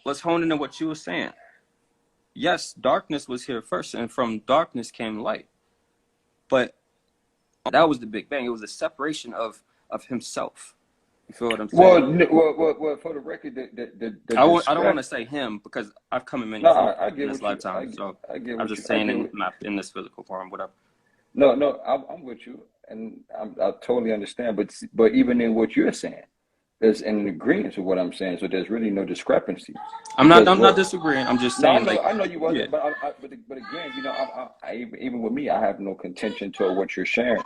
let's hone into what you were saying. Yes, darkness was here first, and from darkness came light. But that was the Big Bang. It was a separation of himself. You feel what I'm saying? Well, for the record, the I don't want to say him because I've come in many no, forms I in get this what you, lifetime. So I get I'm what just I saying get what, in this physical form, whatever. no, I'm with you, and I totally understand. But even in what you're saying, there's an agreement with what I'm saying. So there's really no discrepancy I'm not because disagreeing. I'm just no, saying like, I know you yeah. wasn't, but again, even with me, I have no contention to what you're sharing.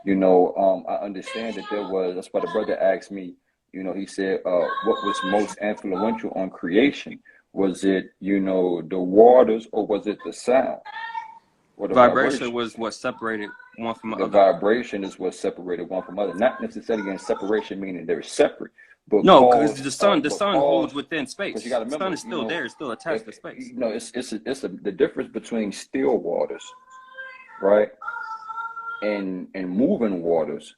I understand that there was. That's why the brother asked me. He said, what was most influential on creation? Was it, the waters, or was it the sound or the Vibration vibration? was what separated one from the The other. vibration is what separated one from other. Not necessarily in separation, meaning they're separate, but No, because cause, the sun holds within because you space. got to The sun remember, is still there. It's still if attached to space. the difference between still waters, right, and moving waters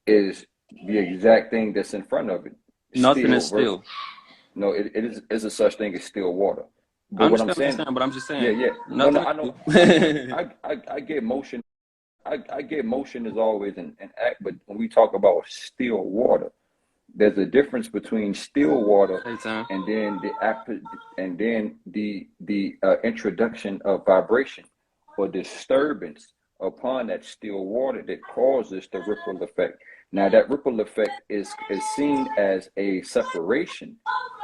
is the exact thing that's in front of it. Nothing is Still versus still. no, it is a such thing as still water. I But what I'm understand what you're saying, saying, but I'm just yeah, saying yeah, no, nothing I is know, still. I get motion. I get motion is always an act, but when we talk about still water, there's a difference between still water Hey, Sam. and then the introduction of vibration or disturbance upon that still water that causes the ripple effect. Now that ripple effect is seen as a separation,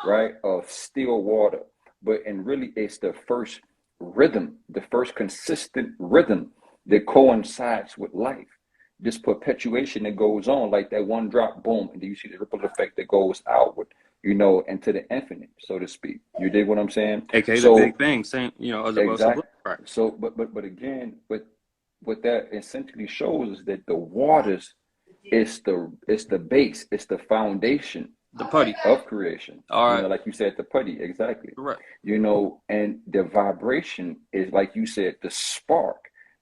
right, of still water, but and really it's the first rhythm, the first consistent rhythm that coincides with life. This perpetuation that goes on, like that one drop, boom, and then you see the ripple effect that goes outward, into the infinite, so to speak. You dig what I'm saying? AKA the Big So Bang, same, as it was exact. right. So, but again, what that essentially shows is that the waters is the base, it's the foundation The putty. of creation. All right. Like you said, the putty, exactly. Correct. And the vibration is, like you said, the spark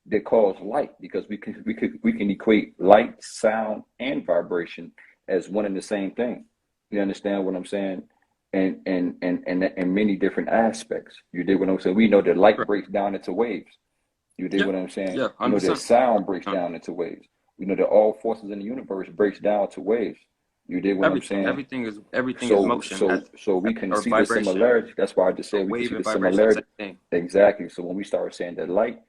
that causes light, because we can equate light, sound, and vibration as one and the same thing. You understand what I'm saying? And many different aspects. You did what I'm saying. We know that light Correct. breaks down into waves. You did Yeah. what I'm saying. Yeah. We know that 100%. sound breaks down into waves. We know that all forces in the universe breaks down to waves. You did what I'm Everything. saying. Everything is motion So we can or see the vibration. similarity. That's why I just A said we can wave see the and vibration, same similarity. thing. Exactly. So when we start saying that light,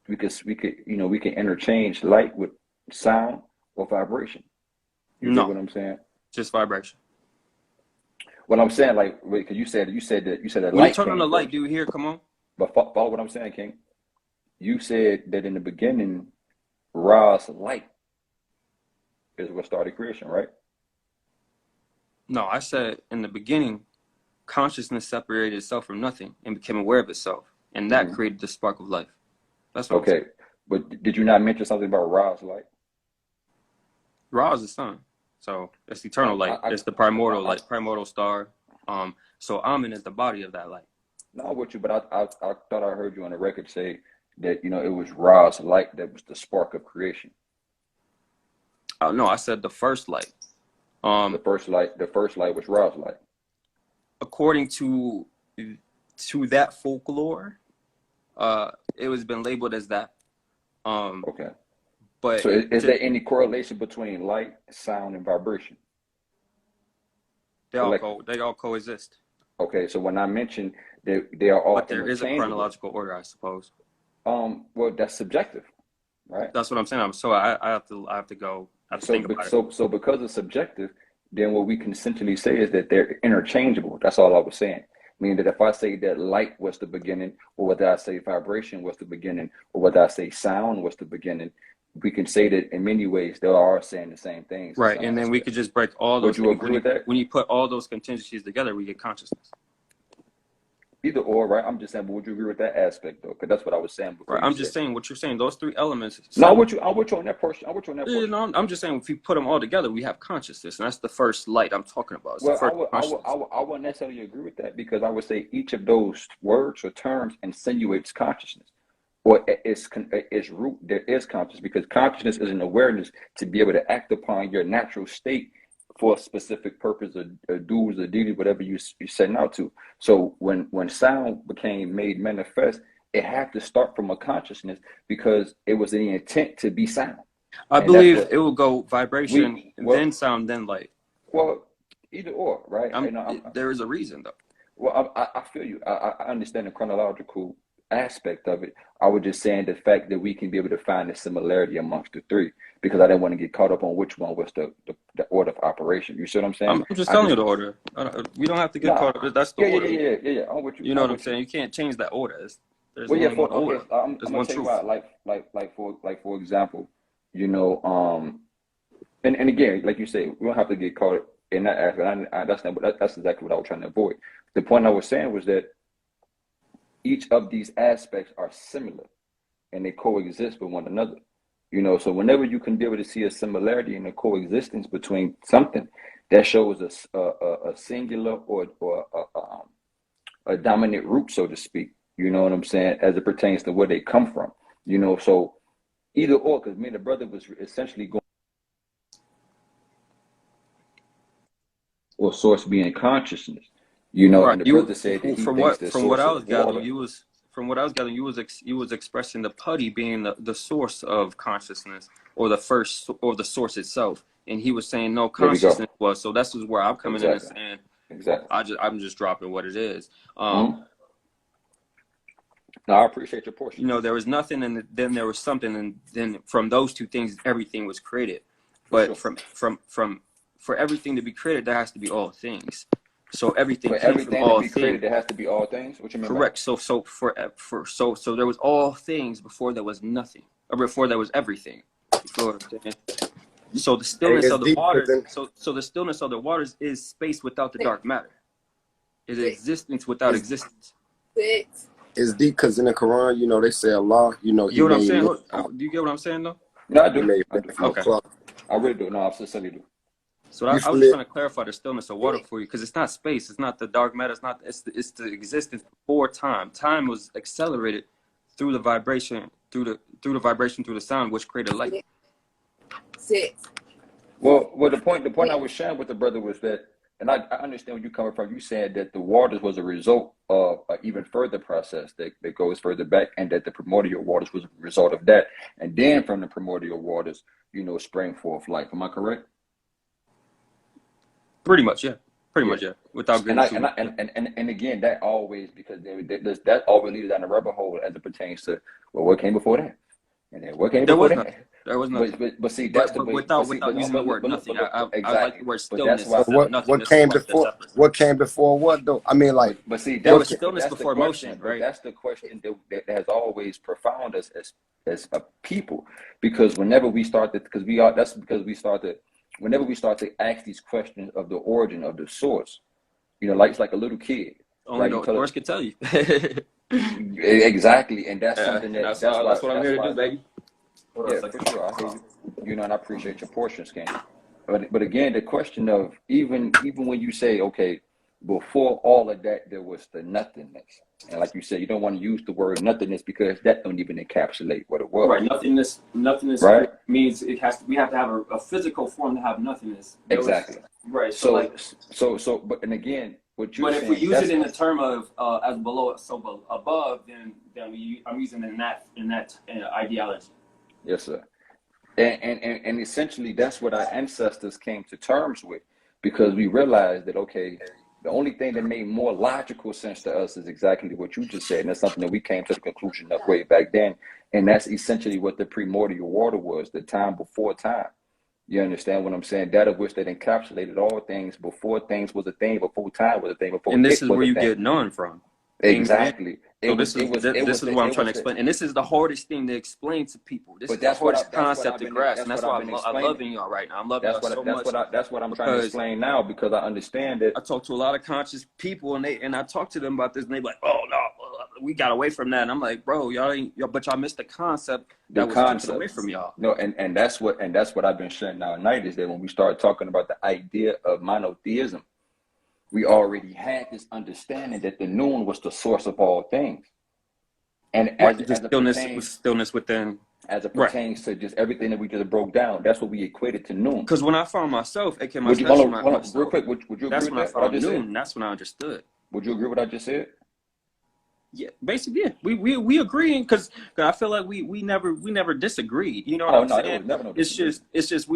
we can interchange light with sound or vibration. You dig No, what I'm saying? just vibration. What I'm saying, like, because you said that When you light turn on came the light, first. do you hear? Come on. But follow what I'm saying, King. You said that in the beginning, Ra's light is what started creation, right? No, I said in the beginning, consciousness separated itself from nothing and became aware of itself, and that Hmm. created the spark of life. That's what I'm saying. Okay, but did you not mention something about Ra's light? Ra is the sun, so it's eternal Um, light. I, It's the I, primordial I, light, primordial star. So Amen is the body of that light. not with you, but I thought I heard you on the record say that it was Ra's light that was the spark of creation. Oh no, I said the first light. The Um, first light, the first light was Ra's light. according to that folklore, it was been labeled as that. Um, Okay. but So is there any correlation between light, sound, and vibration collectively? they all coexist. Okay. So when I mentioned that they are all But there is a interchangeable, chronological order, I suppose. well, that's subjective, right? That's what I'm saying. So I have to go. I have to So think be- about it. so so because it's subjective, then what we can essentially say is that they're interchangeable. That's all I was saying. Meaning that if I say that light was the beginning, or whether I say vibration was the beginning, or whether I say sound was the beginning, we can say that in many ways they are saying the same things in Right, some and then we aspect. could just break all Would those you things. agree with that? When you put all those contingencies together, we get consciousness. Either or, right? I'm just saying, but would you agree with that aspect though? Because that's what I was saying before Right, you I'm said. just saying what you're saying. Those three elements. No, I want you on that portion. I want you on that You portion. know, I'm just saying if you put them all together, we have consciousness, and that's the first light I'm talking about. It's the Well, first consciousness. I wouldn't necessarily agree with that because I would say each of those words or terms insinuates consciousness, or its root there is consciousness, because consciousness is an awareness to be able to act upon your natural state for a specific purpose or dues or duty, whatever you're setting out to. So when sound became made manifest, it had to start from a consciousness because it was the intent to be sound. I And that's believe what it will go vibration, well, then sound, then light. well, either or, right? There is a reason though. Well, I feel you. I understand the chronological aspect of it. I was just saying the fact that we can be able to find the similarity amongst the three, because I didn't want to get caught up on which one was the order of operation. You see what I'm saying? I'm just telling you the order. We don't have to get caught up. That's the order. Yeah. I'm with you. You know what I'm saying? You can't change that order. There's Well, yeah. only one order. I'm There's gonna one tell you truth. why. For example, you know, and again, like you say, we don't have to get caught in that aspect. That's exactly what I was trying to avoid. The point I was saying was that each of these aspects are similar and they coexist with one another. You know, so whenever you can be able to see a similarity in the coexistence between something, that shows a singular or a dominant root, so to speak. You know what I'm saying, as it pertains to where they come from. You know, so either or, because me and the brother was essentially going, or source being consciousness. You know, Right. and the brother said that he From thinks the what source I is was gathering, water. you was expressing the putty being the source of consciousness, or the source itself, and he was saying no, There we go. consciousness was. So that's where I'm coming in and Exactly. saying, Exactly. I'm just dropping what it is. Mm-hmm. No, I appreciate your portion. You know, there was nothing, and then there was something, and then from those two things, everything was created. But sure. for everything to be created, there has to be all things. So everything For came from everything to all be things. created, there has to be all things. What you mean by Correct. So there was all things before there was nothing, or before there was everything. You feel what I'm saying? So the Hey, stillness it's of the deep, waters. then So the stillness of the waters is space without the dark matter. Is existence without existence. it's deep because in the Quran, you know, they say Allah, you know, You He know what I'm made saying? men, Do you get what I'm saying though? No, I He do. made I men do. from a Okay. cloth. I really do. No, I sincerely do. So You I was just flip. trying to clarify the stillness of water for you, because it's not space, it's not the dark matter, it's the existence before time. Time was accelerated through the vibration, through the sound, which created light. Well, the point I was sharing with the brother was that, and I understand where you're coming from. You said that the waters was a result of an even further process that goes further back, and that the primordial waters was a result of that. And then from the primordial waters, you know, sprang forth life. Am I correct? Pretty much, yeah. Pretty Yeah. much, yeah. Without And getting too and again, that always, because that always leads down the rabbit hole as it pertains to, well, what came before that, and then what came there before was that. nothing. There was nothing. But see, that's the But way. without using the word nothing. I like Exactly. the word But that's stillness why. But instead of what nothingness, came like they're before? separate. What came before what though? I mean, like But see, There that's was stillness that's the before question. motion, But right? that's the question that has always profound us as a people, because whenever we start to, because we are, that's because we start to, whenever we start to ask these questions of the origin of the source, you know, like it's like a little kid, Only right? You the tell it source could tell you. exactly, and that's something And that's why what I'm here to do, baby. Hold on a yeah, for second. sure, I hear you. You know, and I appreciate your portion, Scan. But again, the question of, even when you say, okay, before all of that, there was the nothingness, and like you said, you don't want to use the word nothingness because that don't even encapsulate what it was, Right, nothingness right? means we have to have a physical form to have nothingness. Exactly. Right. But and again, what you're But if we saying, use it that's in the term of as below, so above, then I'm using it in that ideology. yes, sir. And essentially, that's what our ancestors came to terms with, because we realized that, okay, the only thing that made more logical sense to us is exactly what you just said, and that's something that we came to the conclusion of way back then, and that's essentially what the primordial water was, the time before time. You understand what I'm saying? That of which that encapsulated all things before things was a thing, before time was a thing, before And this it is was where a you thing. get none from. Amen. Exactly. So this is what I'm trying to explain, and this is the hardest thing to explain to people. This But is the hardest that's what concept I've to been grasp, and that's that's what why I've been I'm explaining. loving y'all right now. I'm loving y'all so much That's what I'm trying to because explain now, because I understand that. I talk to a lot of conscious people, and I talk to them about this, and they be like, "Oh no, we got away from that." And I'm like, "Bro, but y'all missed the concept The that was taken concept. away from y'all." No, and that's what I've been sharing now at night, is that when we start talking about the idea of monotheism, we already had this understanding that the noon was the source of all things. And Right, as the it pertains, stillness within. as it Right. pertains to just everything that we just broke down. That's what we equated to noon. Because when I found myself, aka Would you that's hold when on, I real myself. quick? Would you agree That's with when I that? What I found just noon, said? and that's when I understood. Would you agree with what I just said? Yeah, basically, yeah. We agreeing because I feel like we never disagreed. You know what Oh I'm no, there saying? was never no disagreement. It's just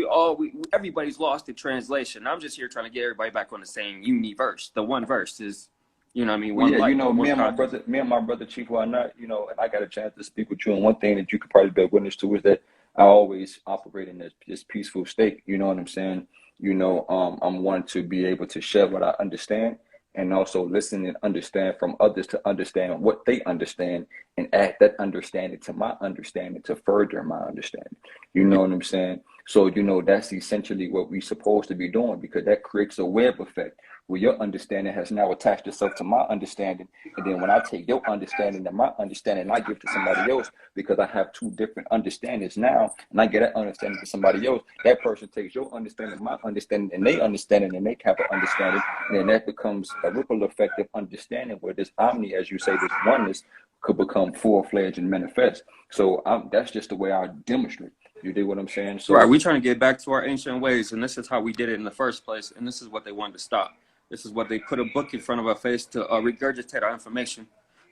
everybody's lost in translation. I'm just here trying to get everybody back on the same universe. The one verse is, you know what I mean, Well, one yeah, light, one conscious. me and my brother Chief Ynot, and I got a chance to speak with you. And one thing that you could probably bear witness to is that I always operate in this peaceful state. You know what I'm saying? I'm wanting to be able to share what I understand, and also listen and understand from others to understand what they understand, and add that understanding to my understanding to further my understanding. You know what I'm saying? So that's essentially what we're supposed to be doing, because that creates a web effect where your understanding has now attached itself to my understanding. And then when I take your understanding and my understanding and I give to somebody else, because I have two different understandings now, and I get that understanding to somebody else, that person takes your understanding, my understanding, and they understanding, and they have an understanding. And then that becomes a ripple effect of understanding where this omni, as you say, this oneness could become full-fledged and manifest. So that's just the way I demonstrate. You dig what I'm saying? So Right, we trying to get back to our ancient ways, and this is how we did it in the first place, and this is what they wanted to stop. This is what they put a book in front of our face to regurgitate our information.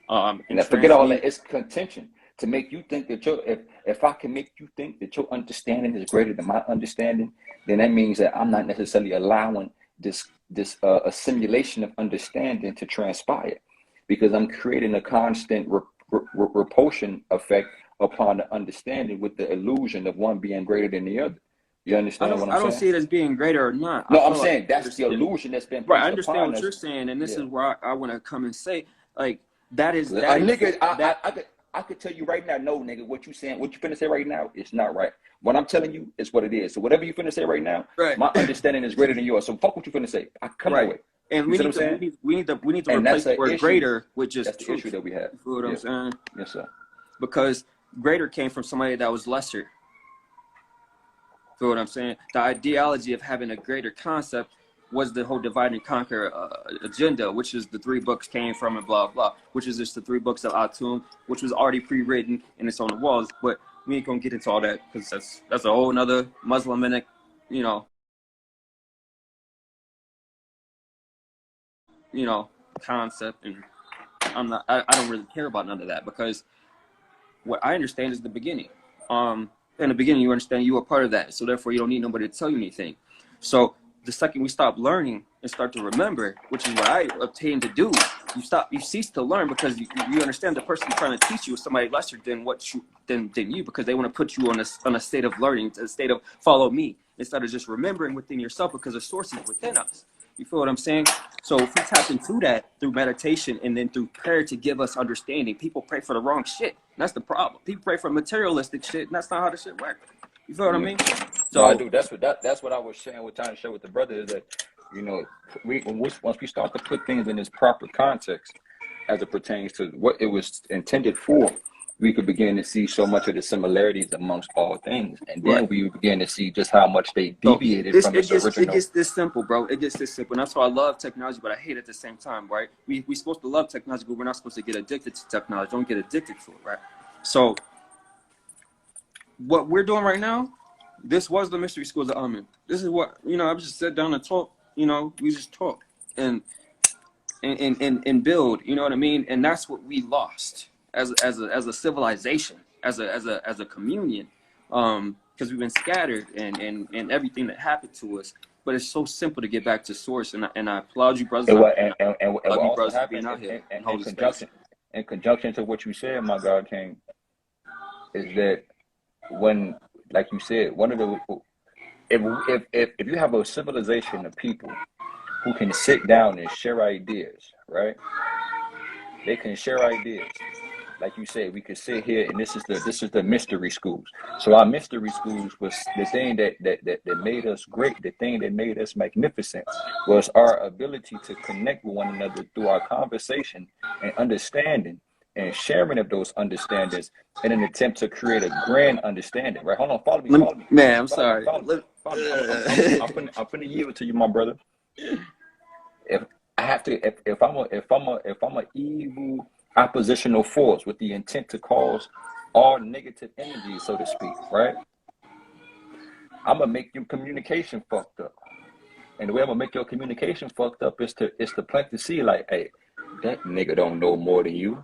And And forget all transmute. that. It's contention to make you think that if I can make you think that your understanding is greater than my understanding, then that means that I'm not necessarily allowing this assimilation of understanding to transpire, because I'm creating a constant repulsion effect upon the understanding with the illusion of one being greater than the other. You understand what I'm I don't saying? see it as being greater or not. I No, I'm feel like saying that's the understand. illusion that's been Right, I placed understand upon what us. you're saying, and this Yeah. is where I want to come and say, like, that is A that nigga, that I could tell you right now, no, nigga, what you saying, what you finna say right now, it's not right. What I'm telling you is what it is. So whatever you finna say right now, right, my understanding is greater than yours. So fuck what you finna say. I come that right. way. And You we see what I'm need to saying? we need to And replace that's the an word issue. greater with just That's the issue truth. that we have. You feel what I'm Yeah. saying? Yes, sir. Because greater came from somebody that was lesser. Feel what I'm saying? The ideology of having a greater concept was the whole divide and conquer agenda, which is the three books came from and blah blah, which is just the three books of Atum, which was already pre-written and it's on the walls. But we ain't gonna get into all that because that's a whole nother Muslimic, you know, concept, and I don't really care about none of that because what I understand is the beginning. In the beginning, you understand you are part of that, so therefore you don't need nobody to tell you anything. So the second we stop learning and start to remember, which is what I obtained to do, you cease to learn because you understand the person trying to teach you is somebody lesser than than you, because they want to put you on a state of learning, a state of follow me, instead of just remembering within yourself, because the source is within us. You feel what I'm saying? So if we tap into that through meditation and then through prayer to give us understanding, people pray for the wrong shit. That's the problem. People pray for materialistic shit, and that's not how the shit works. You feel what I Yeah. mean? No, I So do. That's what I was sharing with trying to share with the brother is that, once we start to put things in its proper context as it pertains to what it was intended for, we could begin to see so much of the similarities amongst all things, and right. then we would begin to see just how much they So deviated from its it original. gets this simple, bro. It gets this simple. And that's why I love technology, but I hate it at the same time, right? We supposed to love technology, but we're not supposed to get addicted to technology. Don't get addicted to it, right? So what we're doing right now, this was the mystery schools of Amen. This is what I just sit down and talk. We just talk and build. You know what I mean? And that's what we lost as a civilization, as a communion, because we've been scattered and everything that happened to us. But it's so simple to get back to source, and I applaud you, brothers, It and will, I and what love you, also brothers, for happened being out here and in holding space. conjunction to what you said, my God King, is that when, like you said, one of the if you have a civilization of people who can sit down and share ideas, right? They can share ideas. Like you said, we could sit here and this is the mystery schools. So our mystery schools was the thing that made us great, the thing that made us magnificent was our ability to connect with one another through our conversation and understanding and sharing of those understandings in an attempt to create a grand understanding. Right? Hold on, follow me, Man, I'm follow me, sorry. follow me. I'm finna yield to you, my brother. If I have to, if I'm a evil oppositional force with the intent to cause all negative energy, so to speak, right? I'm gonna make your communication fucked up. And the way I'm gonna make your communication fucked up is to plant the seed like, hey, that nigga don't know more than you.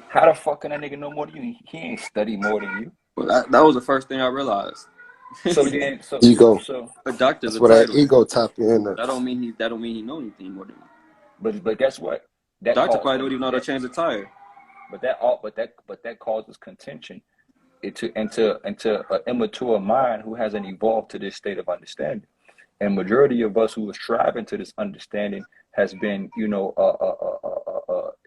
How the fuck can that nigga know more than you? He ain't study more than you. Well, that was the first thing I realized. So then, so so Ego. so, A doctor's That's a where that title. ego tap in. That don't mean he know anything more than me. but guess what? That Doctor calls probably for don't even know how to that, change a tire. but that causes contention into an immature mind who hasn't evolved to this state of understanding. And majority of us who are striving to this understanding has been,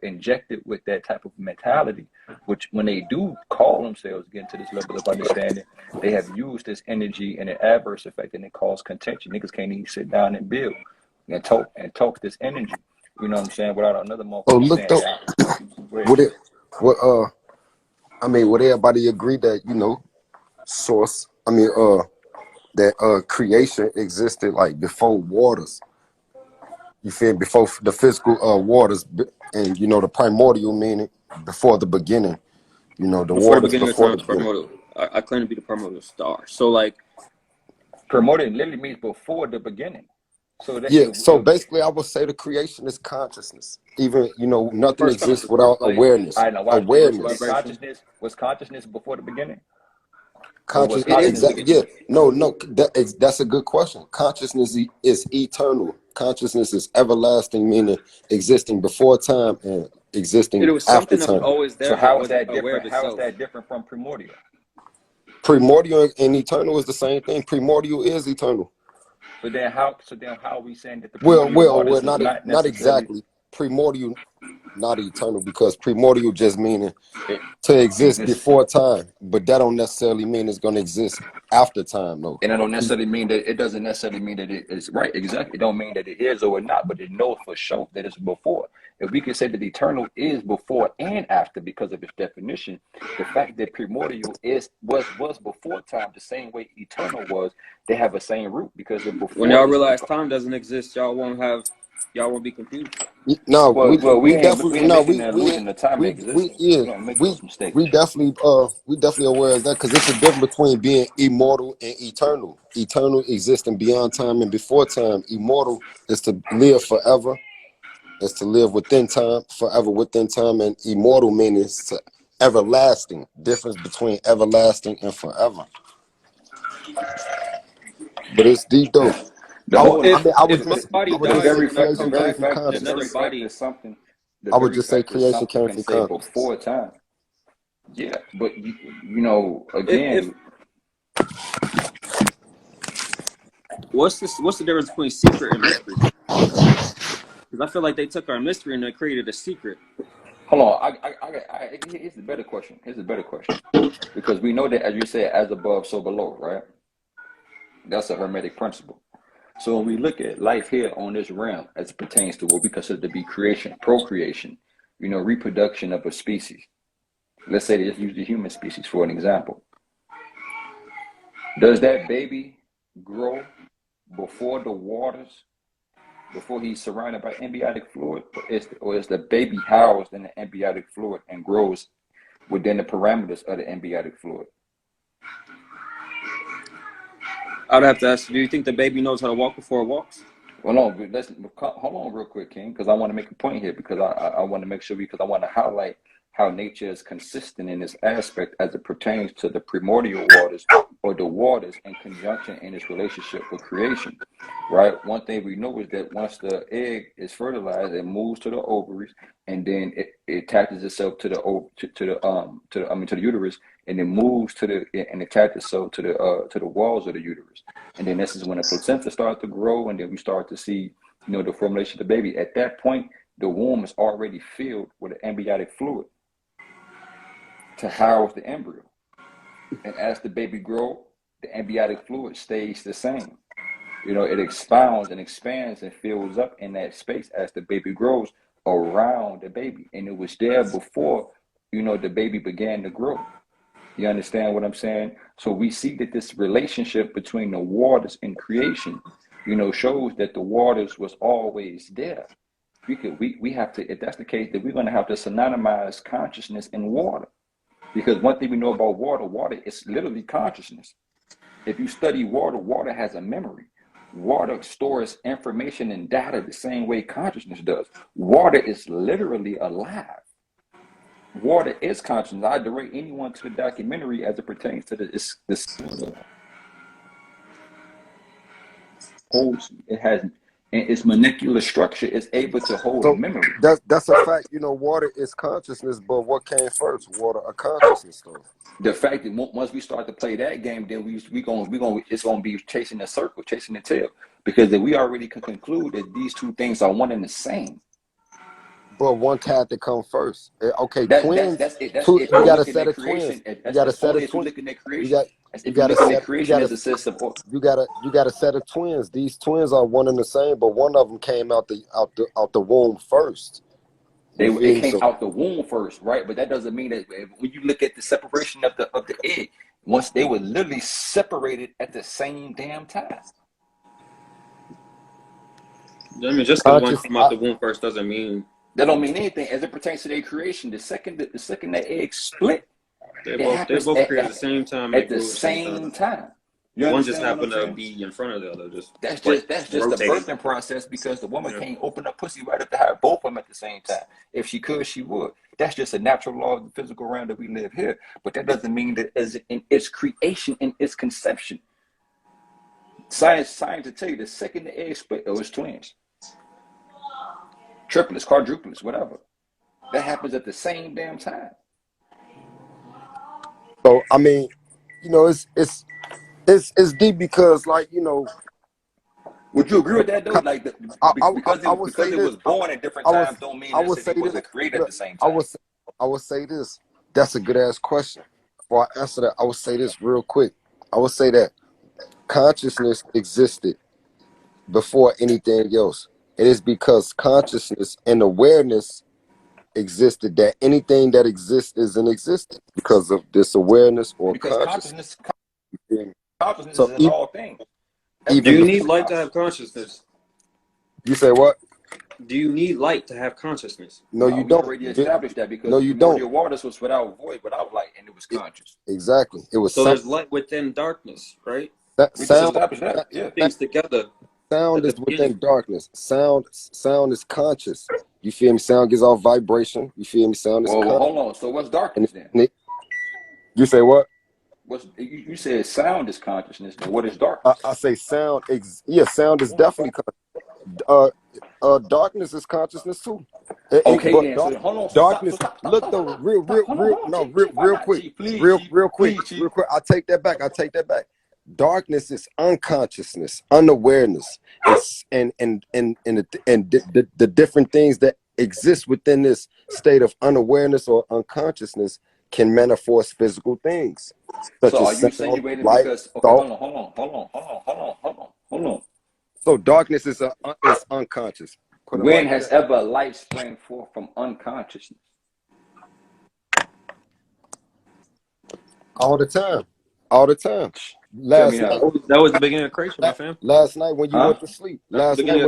injected with that type of mentality, which when they do call themselves getting to this level of understanding, they have used this energy in an adverse effect, and it causes contention. Niggas can't even sit down and build and talk this energy. You know what I'm saying? Without another Oh, motherfucker look saying, though, "Yeah, wait." would it? What? I mean, would everybody agree that source? I mean, that creation existed like before waters. You feel me? Before the physical waters, and the primordial meaning before the beginning. The Before the waters beginning of before time, the it's beginning. primordial. I claim to be the primordial star. So like, Primordial literally means before the beginning. So that Yeah. So if basically, I would say the creation is consciousness. Even the nothing first exists consciousness, without like awareness. I know, watch this. Awareness. vibration. Was consciousness before the beginning, or was Conscious. It is the consciousness? Exactly. Yeah. beginning. No. That's a good question. Consciousness is eternal. Consciousness is everlasting, meaning existing before time and It existing was after something that was time. always So there, but how is wasn't that aware of different? How is itself. that different from primordial? Primordial and eternal is the same thing. Primordial is eternal. So then how? So then how are we saying that the Well, primordial well, well. waters is not Not necessarily exactly. Primordial, not eternal, because primordial just meaning it to exist exists? before time, but that don't necessarily mean it's going to exist after time, though. And I don't necessarily mean that it doesn't necessarily mean that it is right. Exactly. It don't mean that it is or not, but it knows for sure that it's before. If we can say that eternal is before and after because of its definition, the fact that primordial was before time the same way eternal was, they have a same root because if When before y'all is realize time doesn't exist, y'all won't be confused. No, we we ain't definitely making the illusion of time existing. yeah, We don't make those mistakes. we definitely aware of that, because it's a difference between being immortal and eternal. Eternal existing beyond time and before time. Immortal is to live forever, is to live within time, forever within time, and immortal means to everlasting. Difference between everlasting and forever. But it's deep though. The whole If I would if my just body I would the just dies say very and I fact creation come came back from in another consciousness. body, the I would very just say fact that creation something came can from say consciousness. before time. Yeah, but if again, what's the difference between secret and mystery? Because I feel like they took our mystery and they created a secret. hold on. Here's the better question. Here's the better question. Because we know that, as you said, as above, so below, right? That's a hermetic principle. So when we look at life here on this realm, as it pertains to what we consider to be creation, procreation, reproduction of a species. Let's say, let's use the human species for an example. Does that baby grow before the waters, before he's surrounded by amniotic fluid, or is the baby housed in the amniotic fluid and grows within the parameters of the amniotic fluid? I'd have to ask, do you think the baby knows how to walk before it walks? Well, no, hold on real quick, King, because I want to make a point here, because I want to make sure, because I want to highlight how nature is consistent in this aspect as it pertains to the primordial waters, or the waters in conjunction in its relationship with creation, right? One thing we know is that once the egg is fertilized, it moves to the ovaries, and then it attaches itself to the uterus, and it moves and attaches itself to the walls of the uterus. And then this is when the placenta starts to grow, and then we start to see, the formation of the baby. At that point, the womb is already filled with an amniotic fluid to house the embryo. And as the baby grows, the amniotic fluid stays the same. It expounds and expands and fills up in that space as the baby grows around the baby. And it was there before, the baby began to grow. You understand what I'm saying? So we see that this relationship between the waters and creation, shows that the waters was always there. We have to, if that's the case, then we're going to have to synonymize consciousness and water. Because one thing we know about water, water is literally consciousness. If you study water, water has a memory. Water stores information and data the same way consciousness does. Water is literally alive. Water is consciousness. I direct anyone to the documentary as it pertains to this holds. It has, and its molecular structure is able to hold So memory. that's a fact. You know, water is consciousness, but what came first? Water or consciousness, though? The fact that once we start to play that game, then we gonna it's gonna be chasing a circle, chasing the tail. Because if we already can conclude that these two things are one and the same. But one had to come first. Okay, twins. That's it. That's Two, if you we're got a looking set at of twins. creation. You That's, got a that's set only of if we're twins. looking at You creation. got That's you if we're got a looking at set. creation as a system. You got a set of twins. These twins are one and the same, but one of them came out the womb first. You feel It me? came So out the womb first, right? But that doesn't mean that when you look at the separation of the egg, once they were literally separated at the same damn time. I mean, just because one came out the womb first doesn't mean that don't mean anything as it pertains to their creation. The second that egg split, they both created at the same time. At the same time. You One just understand happened what I'm to saying? be in front of the other. That's just the rotating. birthing process because the woman can't open up pussy right up to have both of them at the same time. If she could, she would. That's just a natural law of the physical realm that we live here. But that doesn't mean that as in its creation and its conception. Science will tell you the second the egg split, it was twins. Triplets, quadruplets, whatever. That happens at the same damn time. So I mean, you know, it's deep because, like, you know. Would you agree with that though? Like because it was born at different times, don't mean that it wasn't created at the same time. I would say this. That's a good ass question. Before I answer that, I would say this real quick. I would say that consciousness existed before anything else. It is because consciousness and awareness existed that anything that exists is in existence because of this awareness or because consciousness. Consciousness is in all things. Do you need light to have consciousness? You say what? Do you need light to have consciousness? No, you we don't. already established that because no, you don't. Your waters was without void, without light, and it was conscious. Exactly. It was so there's light within darkness, right? That we sound, just established that. Yeah. Things together. Sound is within darkness. Sound is conscious. You feel me? Sound gives off vibration. You feel me? Sound is conscious. Hold on. So what's darkness then? You say what? You said sound is consciousness. Then what is darkness? I say sound. Sound is definitely darkness is consciousness too. Okay, then. So hold on. Darkness. Stop. Look though, real quick. I take that back. Darkness is unconsciousness, unawareness, and the different things that exist within this state of unawareness or unconsciousness can manifest physical things. So are you insinuating because hold on. So darkness is unconscious. When has ever light sprang forth from unconsciousness? All the time. That was the beginning of creation, my fam. Last night when you went to sleep. Last night when you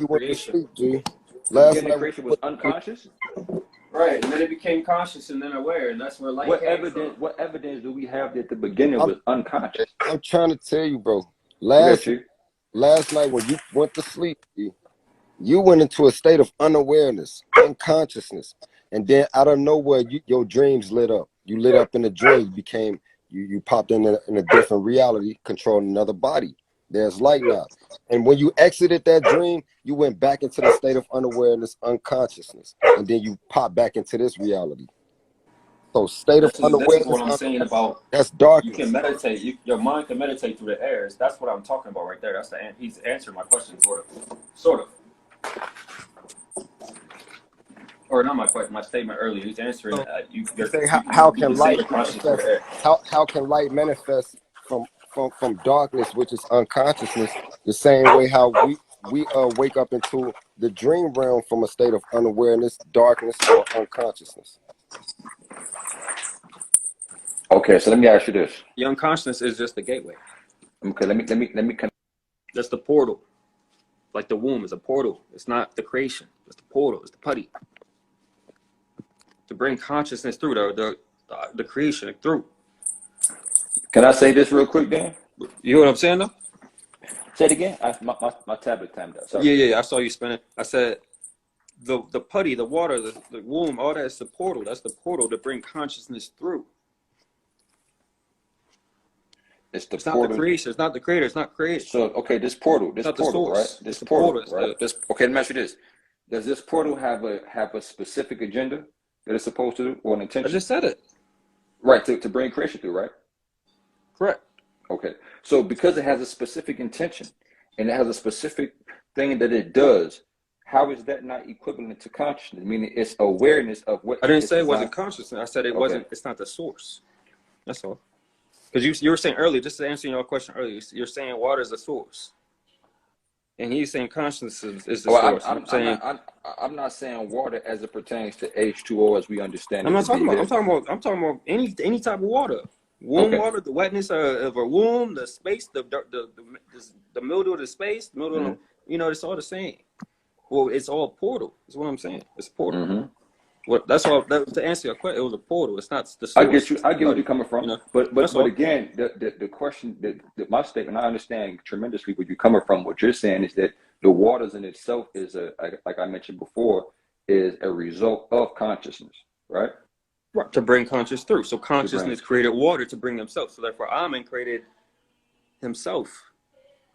went to sleep, G. Last night creation was unconscious. Right, and then it became conscious and then aware, and that's where light came from. What evidence do we have that the beginning was unconscious? I'm trying to tell you, bro. Last night when you went to sleep, you went into a state of unawareness, unconsciousness, and then out of nowhere, your dreams lit up. You lit up in a dream. You popped in a different reality, controlling another body. There's light now. And when you exited that dream, you went back into the state of unawareness, unconsciousness, and then you pop back into this reality. So state of unawareness. This is what I'm saying about that's dark. You can meditate. Your mind can meditate through the airs. That's what I'm talking about right there. That's he's answering my question, sort of. Or not my question, my statement earlier. He's answering. How can light manifest? How can light manifest from darkness, which is unconsciousness, the same way how we wake up into the dream realm from a state of unawareness, darkness, or unconsciousness. Okay, so let me ask you this. The unconsciousness is just the gateway. Okay, let me. That's the portal. Like the womb is a portal. It's not the creation. It's the portal. It's the putty. to bring consciousness through the creation through. Can I say this real quick, Dan? You know what I'm saying though? Say it again. My tablet timed out. Sorry. Yeah. I saw you spinning. I said the putty, the water, the womb, all that is the portal. That's the portal to bring consciousness through. It's the It's portal. not the creation. It's not the creator. It's not creation. So okay, this portal, right? This portal, right? Okay. Let me ask you this: does this portal have a specific agenda that it's supposed to do, or an intention? I just said it. Right, to bring creation through, right? Correct. Okay. So because it has a specific intention and it has a specific thing that it does, how is that not equivalent to consciousness? Meaning it's awareness of what I didn't say it wasn't consciousness. I said it wasn't. It's not the source. That's all. Because you were saying earlier, just to answer your question earlier, you're saying water is the source, and he's saying consciousness is the source. I'm not saying water as it pertains to H2O as we understand it. I'm talking about any type of water. Womb water, the wetness of a womb, the space, the mildew of the space, the mildew. It's all the same. Well, it's all portal. That's what I'm saying. It's portal. Mm-hmm. Well, that's all. To answer your question, it was a portal. It's not the source. I get you. I get where you're coming from. But all. again, the question, my statement, I understand tremendously where you're coming from. What you're saying is that the waters in itself is like I mentioned before, is a result of consciousness, right? Right. To bring consciousness through. So consciousness created water to bring himself. So therefore, Amen created himself.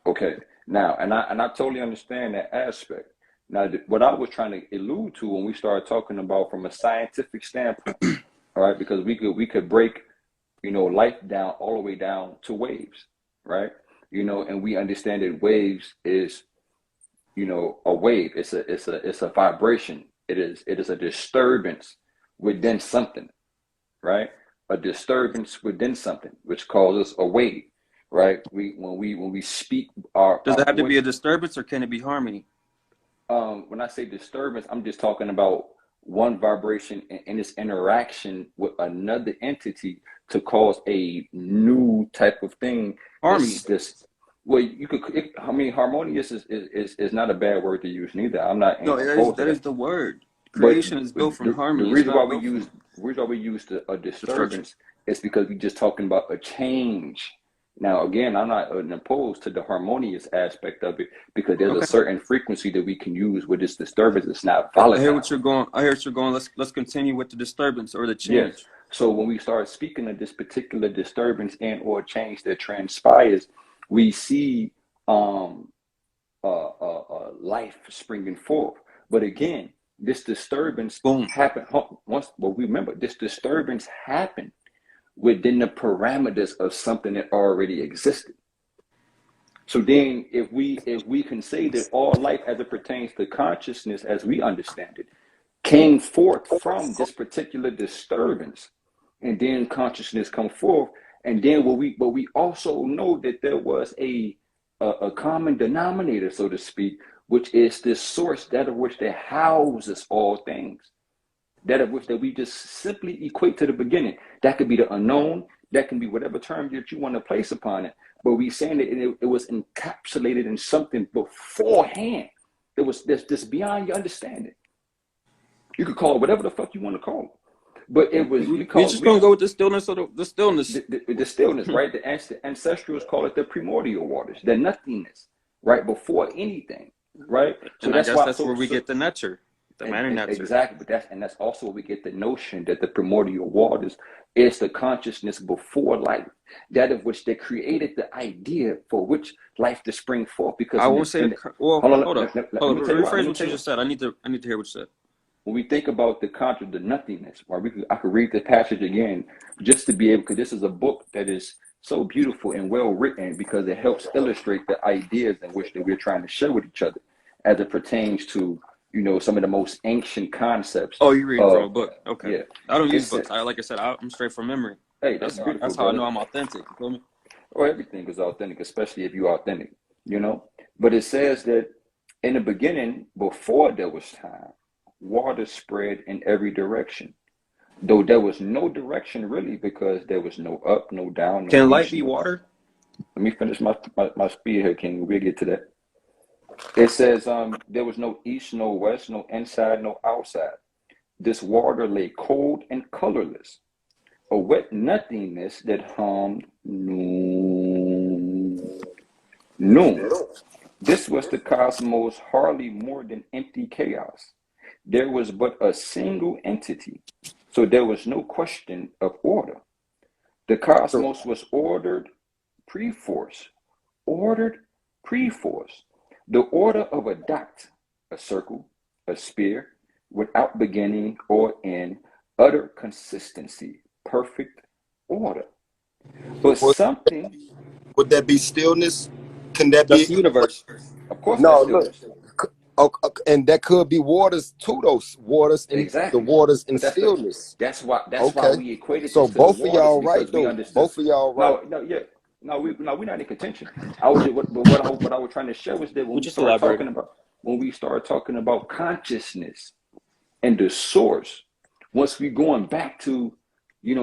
Okay. Now, and I totally understand that aspect. Now, what I was trying to allude to when we started talking about from a scientific standpoint, all right, because we could break, life down all the way down to waves, right? And we understand that waves is, a wave. It's a vibration. It is a disturbance within something, right? A disturbance within something, which causes a wave, right? When we speak does it have to be a disturbance or can it be harmony? When I say disturbance, I'm just talking about one vibration and its interaction with another entity to cause a new type of thing. Harmony. Harmonious is not a bad word to use neither. I'm not. No, that is the word. Creation is built from harmony. The reason why we use a disturbance is because we're just talking about a change. Now, again, I'm not opposed to the harmonious aspect of it because there's a certain frequency that we can use with this disturbance. It's not volatile. I hear what you're going. Let's continue with the disturbance or the change. Yes. So when we start speaking of this particular disturbance and or change that transpires, we see life springing forth. But again, this disturbance happened this disturbance happened within the parameters of something that already existed. So then if we can say that all life as it pertains to consciousness as we understand it came forth from this particular disturbance, and then consciousness come forth, and then but we also know that there was a common denominator, so to speak, which is this source, that of which that houses all things. That of which that we just simply equate to the beginning. That could be the unknown. That can be whatever term that you want to place upon it. But we saying that it was encapsulated in something beforehand. It was this beyond your understanding. You could call it whatever the fuck you want to call it. But it was. We're just gonna go with the stillness of the stillness. The stillness, right? The ancestrals call it the primordial waters, the nothingness, right before anything, right? So that's where we get the nature. The matter nature. Exactly, but that's also where we get the notion that the primordial waters is the consciousness before life, that of which they created the idea for which life to spring forth. Because I won't say. Well, hold on. Rephrase what you just said. I need to hear what you said. When we think about the nothingness, I could read the passage again just to be able, because this is a book that is so beautiful and well written because it helps illustrate the ideas in which that we're trying to share with each other as it pertains to some of the most ancient concepts. Oh, you read from a book? Okay. Yeah. I don't use books. Like I said, I'm straight from memory. Hey, that's beautiful. That's how I know I'm authentic. You feel me? Oh, everything is authentic, especially if you're authentic. But it says that in the beginning, before there was time, water spread in every direction. Though there was no direction really because there was no up, no down. Can light be water? Let me finish my speed here, King. We'll get to that. It says there was no east, no west, no inside, no outside. this water lay cold and colorless, a wet nothingness that hummed noon. This was the cosmos, hardly more than empty chaos. There was but a single entity, so there was no question of order. The cosmos was ordered pre-force, the order of a dot, a circle, a sphere, without beginning or end, utter consistency, perfect order. But something, Would that be stillness? Can that That's be? the universe. of course, that's No, look. stillness. And that could be waters too, those waters and the Exactly. waters in But stillness. that's why Okay. we equated So this to the both of waters, y'all right because we though. understood. Both of y'all right. No, we're not in contention. I was just, what I was trying to show is that when we start talking about consciousness and the source, once we going back to,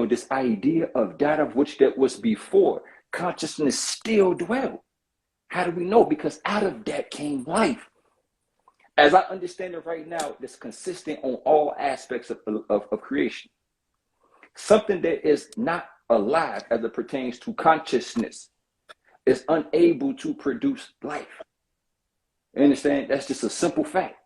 this idea of that of which that was before, consciousness still dwelled. How do we know? Because out of that came life. As I understand it right now, it's consistent on all aspects of creation. Something that is not alive as it pertains to consciousness is unable to produce life. You understand? That's just a simple fact.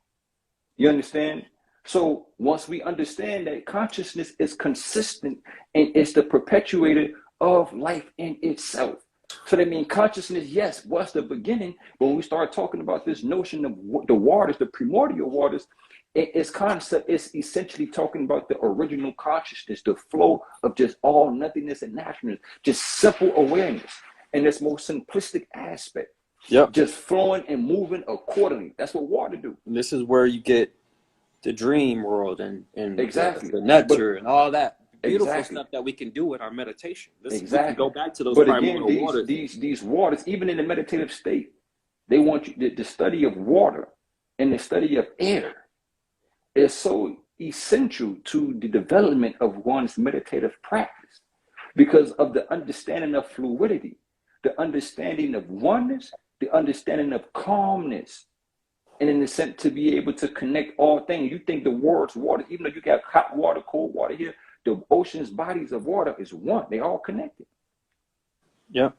You understand? So once we understand that consciousness is consistent and it's the perpetuator of life in itself. So that means consciousness, yes, was the beginning. But when we start talking about this notion of the waters, the primordial waters, its concept is essentially talking about the original consciousness, the flow of just all nothingness and naturalness, just simple awareness in its most simplistic aspect. Yep. Just flowing and moving accordingly. That's what water do. And this is where you get the dream world and exactly the nature and all that beautiful stuff that we can do in our meditation. We can go back to those primordial waters. These waters, even in the meditative state, they want you, the study of water and the study of air is so essential to the development of one's meditative practice because of the understanding of fluidity, the understanding of oneness, the understanding of calmness, and in the sense to be able to connect all things. You think the world's water, even though you got hot water, cold water here, the ocean's bodies of water is one. They all connected. Yeah.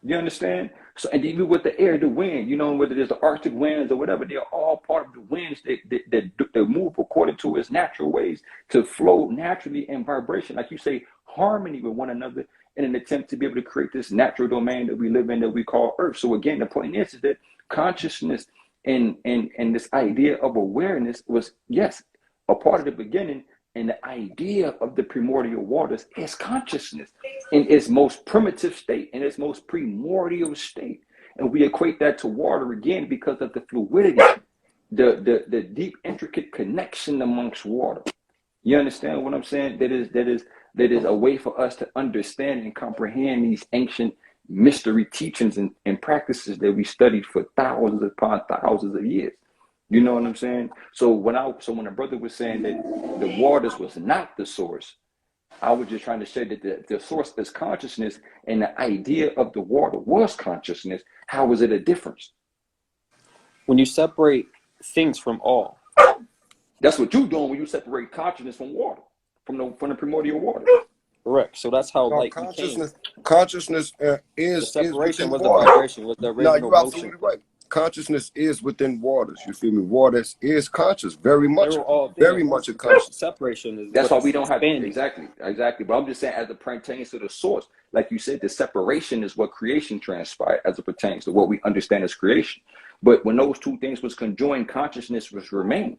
You understand? So, and even with the air, the wind, whether there's the Arctic winds or whatever, they're all part of the winds that move according to its natural ways to flow naturally in vibration, like you say, harmony with one another in an attempt to be able to create this natural domain that we live in that we call Earth. So again, the point is that consciousness and this idea of awareness was, yes, a part of the beginning. And the idea of the primordial waters is consciousness in its most primitive state, in its most primordial state. And we equate that to water again because of the fluidity, the deep, intricate connection amongst water. You understand what I'm saying? That is a way for us to understand and comprehend these ancient mystery teachings and practices that we studied for thousands upon thousands of years. You know what I'm saying? So when a brother was saying that the waters was not the source, I was just trying to say that the source is consciousness, and the idea of the water was consciousness. How was it a difference? When you separate things from all. That's what you're doing when you separate consciousness from water, from the primordial water. Correct. So that's how light consciousness. became. Consciousness is the separation was water. the vibration, was the original you're absolutely motion. right. Consciousness is within waters. You feel me? Waters is conscious, very much a conscious. Separation is. That's why we don't have expanding. exactly. But I'm just saying, as it pertains to the source, like you said, the separation is what creation transpired as it pertains to what we understand as creation. But when those two things was conjoined, consciousness was remained.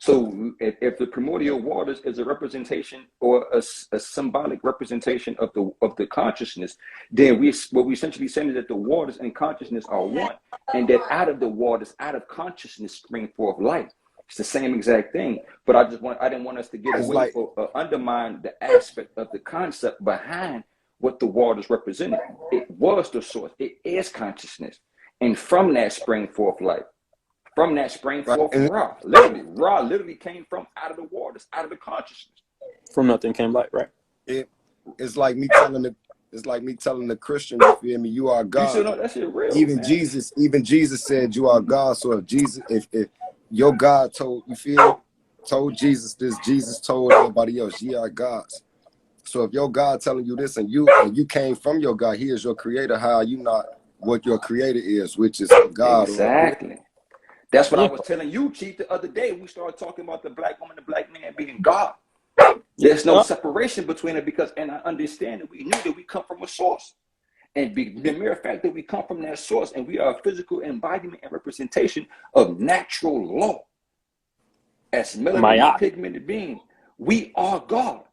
So if the primordial waters is a representation or a symbolic representation of the consciousness, then what we essentially saying is that the waters and consciousness are one, and that out of the waters, out of consciousness, spring forth life. It's the same exact thing. But I didn't want us to get away or undermine the aspect of the concept behind what the waters represented. It was the source. It is consciousness, and from that spring forth life. From that sprang forth Ra. Ra literally came from out of the waters, out of the consciousness. From nothing came light, right? It's like me telling the Christian, you feel me, you are God. You should know that shit real. Even man. Jesus said you are God. So if your God told told Jesus this. Jesus told everybody else, ye are gods. So if your God telling you this and you came from your God, he is your creator, how are you not what your creator is, which is God or a creator? Exactly. That's what I Yeah. was telling you, Chief, the other day. We started talking about the black woman, the black man being God. There's no separation between it because, and I understand that we knew that we come from a source. And the mere fact that we come from that source and we are a physical embodiment and representation of natural law as melanated Maya. pigmented beings, we are God.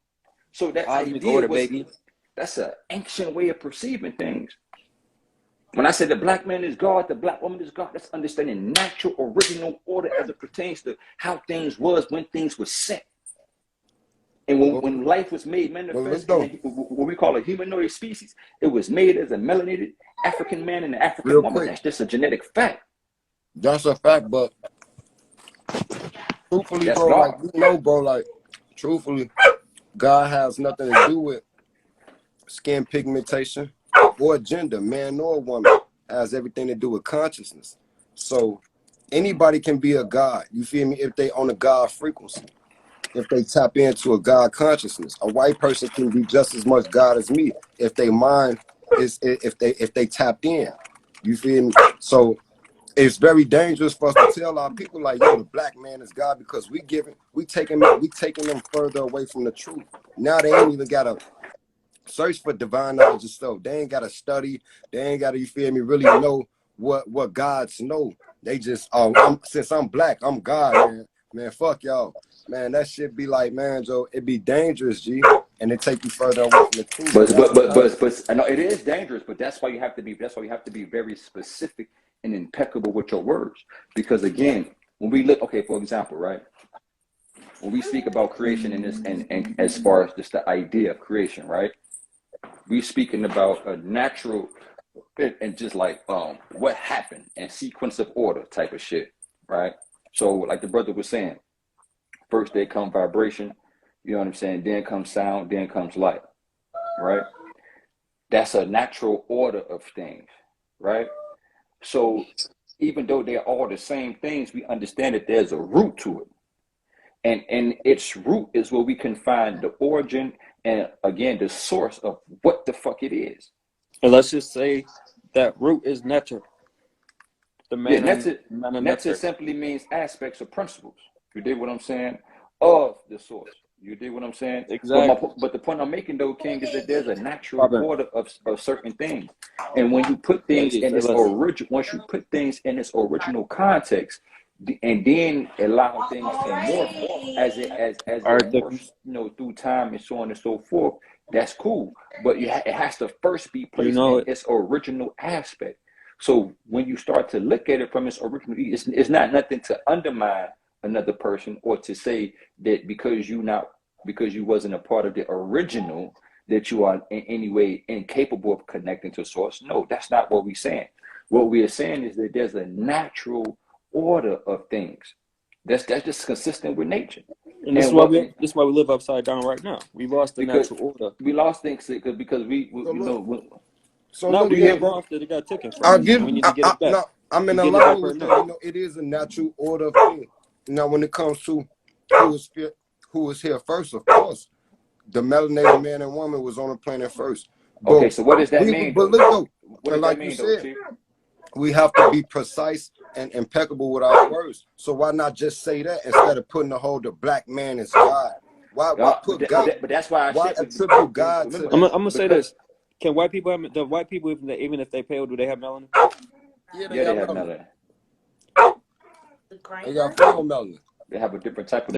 So that Cosmic idea order, was, baby. that's an ancient way of perceiving things. When I say the black man is God, the black woman is God, that's understanding natural original order as it pertains to how things was when things were set. And when life was made Let's manifest go in what we call a humanoid species, it was made as a melanated African man and an African real woman. quick. That's just a genetic fact. That's a fact, but truthfully, That's bro, like God. we know, bro, like truthfully, God has nothing to do with skin pigmentation or gender, man or woman. It has everything to do with consciousness. So anybody can be a God. You feel me? If they on a God frequency, if they tap into a God consciousness, a white person can be just as much God as me if they mind is if they tapped in. You feel me? So it's very dangerous for us to tell our people like, yo, the black man is God because we taking them further away from the truth. Now they ain't even gotta search for divine knowledge and stuff. They ain't gotta study. They ain't gotta, you feel me, really know what gods know. They just, since I'm black, I'm God, man. Man, fuck y'all. Man, that shit be like, man, Joe, it be dangerous, G. And it take you further away from the truth. And that's But I know it is dangerous, but that's why you have to be very specific and impeccable with your words. Because again, when we look, okay, for example, right? When we speak about creation in this and as far as just the idea of creation, right? We speaking about a natural and just like what happened and sequence of order type of shit, right? So like the brother was saying, first there come vibration, you know what I'm saying? Then comes sound, then comes light, right? That's a natural order of things, right? So even though they're all the same things, we understand that there's a root to it. And its root is where we can find the origin and again the source of what the fuck it is. And let's just say that root is netter. The Yeah, man and netter, man and netter netter. simply means aspects or principles. You dig what I'm saying? Of the source. You dig what I'm saying? Exactly. But the point I'm making though, King, is that there's a natural Robin. order of certain things. And when you put things Lady, in say its less. original, once you put things in its original context, and then allow things to morph as All it right, Dick. morphs, through time and so on and so forth, that's cool. But it has to first be You placed know in it. its original aspect. So when you start to look at it from its original, it's not nothing to undermine another person or to say that because you wasn't a part of the original that you are in any way incapable of connecting to source. No, that's not what we're saying. What we are saying is that there's a natural order of things. That's just consistent with nature. And And what this is why we live upside down right now. We lost the because natural order. we lost things because we so you look, know so Now look, we gang. live off that it got taken I from us, get and we need to get it back. no, I'm in We getting it back alignment right with that. now. It is a natural order of things. Now, when it comes to who was here first, of course, the melanated man and woman was on the planet first. okay, But so what does that mean but though? look though, What and does that like you mean though, said, Chief? we have to be precise and impeccable with our words. So why not just say that instead of putting the whole the black man is God? Why But, put God? but that's why I Why said. attribute God to Remember, that? I'm gonna say because this: Can white people have the white people even if they pale, do they have melanin? Yeah, they yeah, they got have melanin. melanin. They got full melanin. They have a different type of